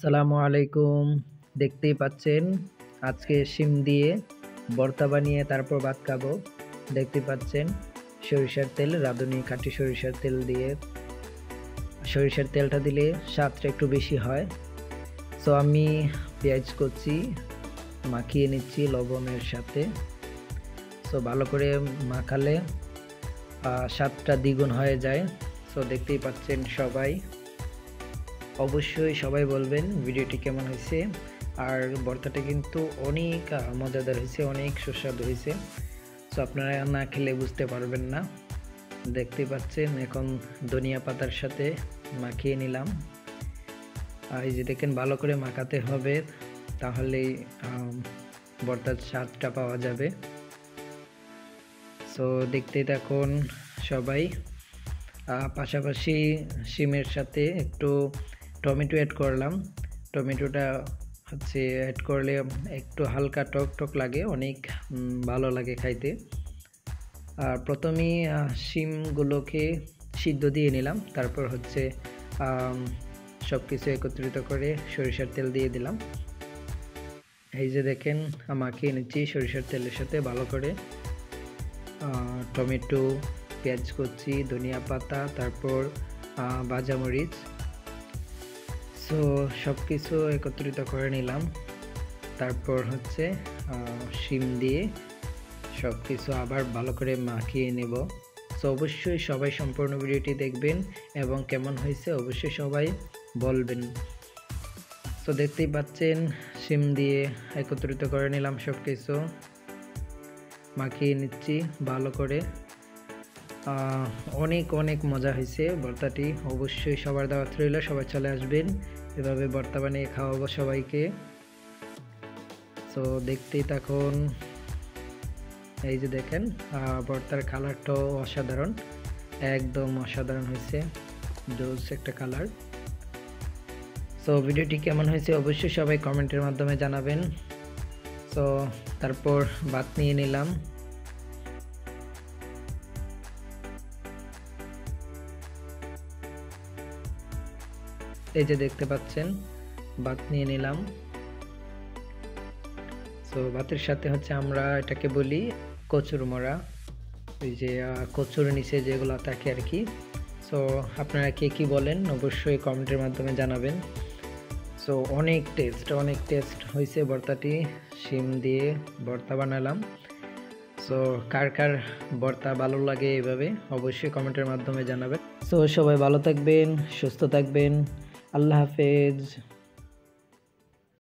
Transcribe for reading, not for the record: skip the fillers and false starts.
আসসালামু আলাইকুম। দেখতেই পাচ্ছেন আজকে শিম দিয়ে ভর্তা বানিয়ে তারপর ভাত খাবো। দেখতে পাচ্ছেন সরিষার তেল, রাঁধুনি খাঁটি সরিষার তেল দিয়ে, সরিষার তেলটা দিলে স্বাদটা একটু বেশি হয়। সো আমি পেঁয়াজ কুচি মাখিয়ে নিচ্ছি লবণের সাথে। সো ভালো করে মাখালে স্বাদটা দ্বিগুণ হয়ে যায়। সো দেখতেই পাচ্ছেন সবাই, অবশ্যই সবাই বলবেন ভিডিওটি কেমন হয়েছে। আর ভর্তাটা কিন্তু অনেক মজাদার হয়েছে, অনেক সুস্বাদু হয়েছে। সো আপনারা না খেলে বুঝতে পারবেন না। দেখতে পাচ্ছেন এখন ধনিয়া পাতার সাথে মাখিয়ে নিলাম। আর এই যে দেখেন ভালো করে মাখাতে হবে, তাহলেই ভর্তার স্বাদটা পাওয়া যাবে। সো দেখতেই থাকুন সবাই। পাশাপাশি শিমের সাথে একটু টমেটো অ্যাড করলাম। টমেটোটা হচ্ছে অ্যাড করলে একটু হালকা টক টক লাগে, অনেক ভালো লাগে খাইতে। আর প্রথমেই শিমগুলোকে সিদ্ধ দিয়ে নিলাম, তারপর হচ্ছে সব কিছু একত্রিত করে সরিষার তেল দিয়ে দিলাম। এই যে দেখেন মাখিয়ে নিচ্ছি সরিষার তেলের সাথে ভালো করে। টমেটো, পেঁয়াজ কুচি, ধনিয়া পাতা, তারপর ভাজা মরিচ। সো সব কিছু একত্রিত করে নিলাম। তারপর হচ্ছে শিম দিয়ে সব কিছু আবার ভালো করে মাখিয়ে নেব। সো অবশ্যই সবাই সম্পূর্ণ ভিডিওটি দেখবেন এবং কেমন হয়েছে অবশ্যই সবাই বলবেন। সো দেখতেই পাচ্ছেন শিম দিয়ে একত্রিত করে নিলাম, সব কিছু মাখিয়ে নিচ্ছি ভালো করে। অনেক অনেক মজা হয়েছে ভর্তাটি। অবশ্যই সবার দাওয়াত রইল, সবাই চলে আসবেন, এভাবে ভর্তা বানিয়ে খাওয়াবো সবাইকে। সো দেখতেই থাকুন। এই যে দেখেন ভর্তার কালারটাও অসাধারণ, একদম অসাধারণ হয়েছে, জোস একটা কালার। সো ভিডিওটি কেমন হয়েছে অবশ্যই সবাই কমেন্টের মাধ্যমে জানাবেন। সো তারপর ভাত নিয়ে নিলাম। এই যে দেখতে পাচ্ছেন ভাত নিয়ে নিলাম। সো ভাতের সাথে হচ্ছে আমরা এটাকে বলি কচুর মরা, ওই যে কচুর নিচে যেগুলো থাকে আর কি। সো আপনারা কে কী বলেন অবশ্যই কমেন্টের মাধ্যমে জানাবেন। সো অনেক টেস্ট হয়েছে ভর্তাটি, শিম দিয়ে ভর্তা বানালাম। সো কার কার ভর্তা ভালো লাগে এভাবে অবশ্যই কমেন্টের মাধ্যমে জানাবেন। সো সবাই ভালো থাকবেন, সুস্থ থাকবেন, আল্লাহ হাফেজ।